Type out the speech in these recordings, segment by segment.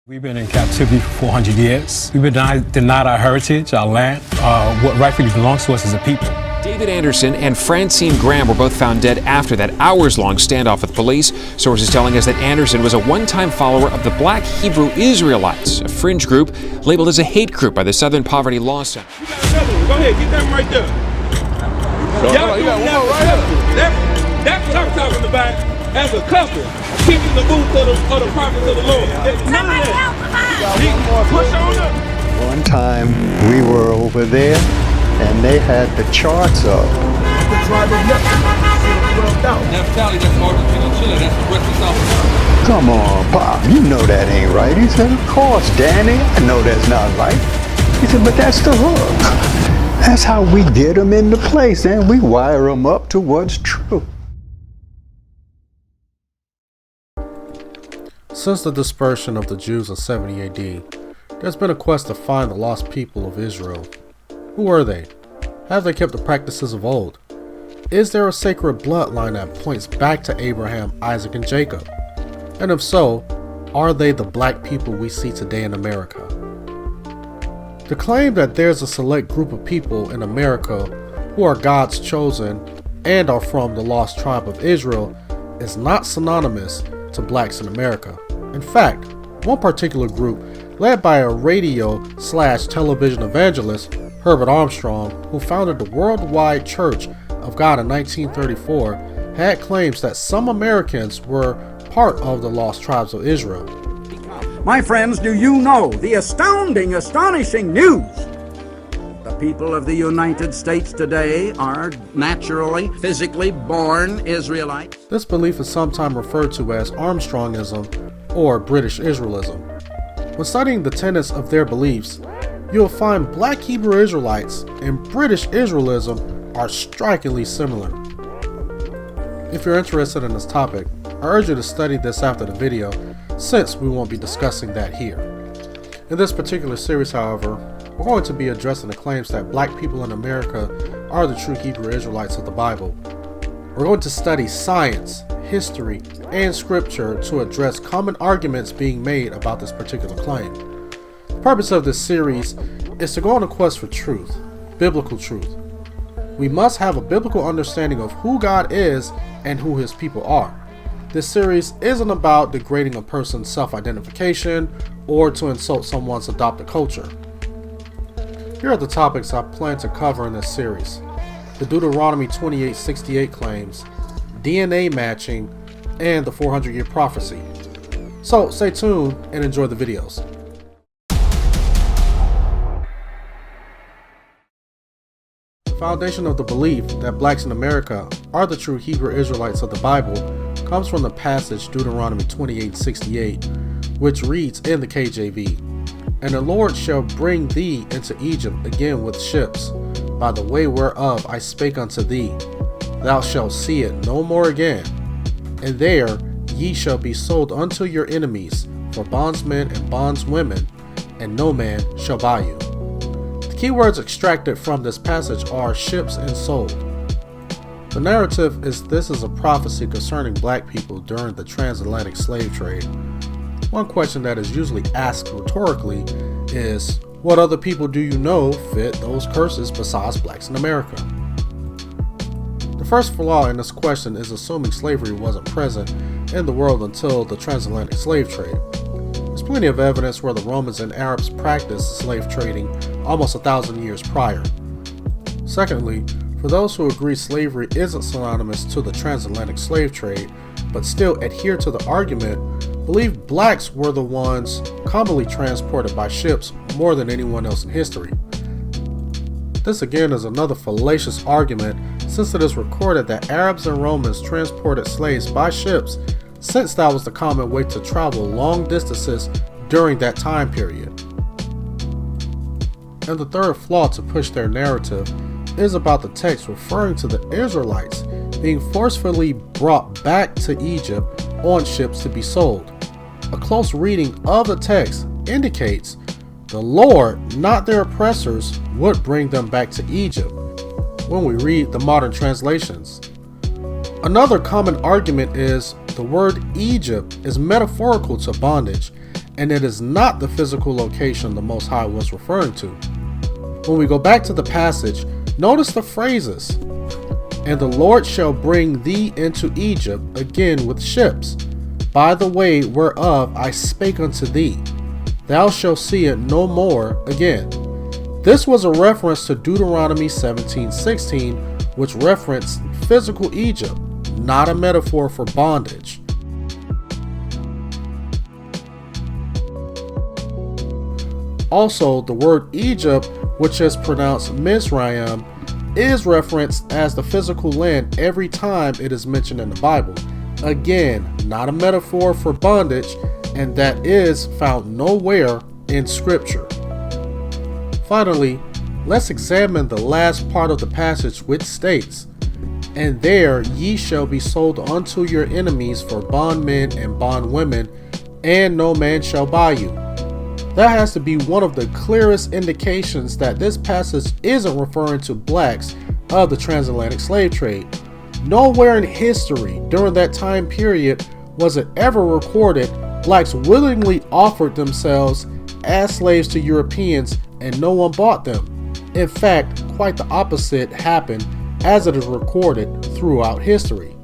We've been in captivity for 400 years. We've been denied our heritage, our land, what rightfully belongs to us as a people. David Anderson and Francine Graham were both found dead after that hours-long standoff with police. Sources telling us that Anderson was a one-time follower of the Black Hebrew Israelites, a fringe group labeled as a hate group by the Southern Poverty Law Center. You got another one. Go ahead, get that one right there. Y'all doing that's what I'm talking about as a couple. Keeping the boots of the prophets of the Lord. None of that. Push on up. One time we were over there and they had the charts up. The tribe of Naphtali, that's Argentina and Chile, that's the Western South America. Come on, Pop, you know that ain't right. He said, of course, Danny, I know that's not right. He said, but that's the hook. That's how we get them into place, and we wire them up to what's true. Since the dispersion of the Jews in 70 AD, there's been a quest to find the lost people of Israel. Who were they? Have they kept the practices of old? Is there a sacred bloodline that points back to Abraham, Isaac, and Jacob? And if so, are they the black people we see today in America? The claim that there's a select group of people in America who are God's chosen and are from the lost tribe of Israel is not synonymous to blacks in America. In fact, one particular group, led by a radio/television evangelist, Herbert Armstrong, who founded the Worldwide Church of God in 1934, had claims that some Americans were part of the lost tribes of Israel. My friends, do you know the astonishing news? The people of the United States today are naturally, physically born Israelites. This belief is sometimes referred to as Armstrongism or British Israelism. When studying the tenets of their beliefs, you'll find Black Hebrew Israelites and British Israelism are strikingly similar. If you're interested in this topic, I urge you to study this after the video, since we won't be discussing that here. In this particular series, however, we're going to be addressing the claims that black people in America are the true Hebrew Israelites of the Bible. We're going to study science, history, and scripture to address common arguments being made about this particular claim. The purpose of this series is to go on a quest for truth, biblical truth. We must have a biblical understanding of who God is and who His people are. This series isn't about degrading a person's self-identification or to insult someone's adopted culture. Here are the topics I plan to cover in this series: the Deuteronomy 28:68 claims, DNA matching, and the 400-year prophecy. So stay tuned and enjoy the videos. The foundation of the belief that blacks in America are the true Hebrew Israelites of the Bible comes from the passage Deuteronomy 28:68, which reads in the KJV, "And the Lord shall bring thee into Egypt again with ships, by the way whereof I spake unto thee. Thou shalt see it no more again. And there ye shall be sold unto your enemies for bondsmen and bondswomen, and no man shall buy you." The key words extracted from this passage are ships and sold. The narrative is this is a prophecy concerning black people during the transatlantic slave trade. One question that is usually asked rhetorically is, what other people do you know fit those curses besides blacks in America? The first flaw in this question is assuming slavery wasn't present in the world until the transatlantic slave trade. There's plenty of evidence where the Romans and Arabs practiced slave trading almost 1,000 years prior. Secondly, for those who agree slavery isn't synonymous to the transatlantic slave trade, but still adhere to the argument, believe blacks were the ones commonly transported by ships more than anyone else in history. This again is another fallacious argument, since it is recorded that Arabs and Romans transported slaves by ships, since that was the common way to travel long distances during that time period. And the third flaw to push their narrative is about the text referring to the Israelites being forcefully brought back to Egypt on ships to be sold. A close reading of the text indicates the Lord, not their oppressors, would bring them back to Egypt when we read the modern translations. Another common argument is the word Egypt is metaphorical to bondage and it is not the physical location the Most High was referring to. When we go back to the passage, notice the phrases. And the Lord shall bring thee into Egypt again with ships, by the way whereof I spake unto thee. Thou shalt see it no more again. This was a reference to Deuteronomy 17:16, which referenced physical Egypt, not a metaphor for bondage. Also, the word Egypt, which is pronounced Mizraim, is referenced as the physical land every time it is mentioned in the Bible. Again, not a metaphor for bondage, and that is found nowhere in Scripture. Finally, let's examine the last part of the passage, which states, "And there ye shall be sold unto your enemies for bondmen and bondwomen, and no man shall buy you." That has to be one of the clearest indications that this passage isn't referring to blacks of the transatlantic slave trade. Nowhere in history during that time period was it ever recorded blacks willingly offered themselves as slaves to Europeans and no one bought them. In fact, quite the opposite happened, as it is recorded throughout history.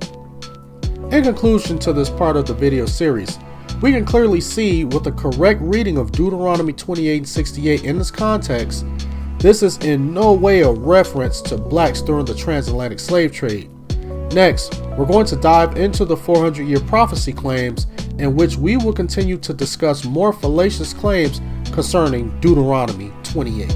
In conclusion to this part of the video series, we can clearly see with the correct reading of Deuteronomy 28:68 in this context, this is in no way a reference to blacks during the transatlantic slave trade. Next, we're going to dive into the 400-year prophecy claims, in which we will continue to discuss more fallacious claims concerning Deuteronomy 28.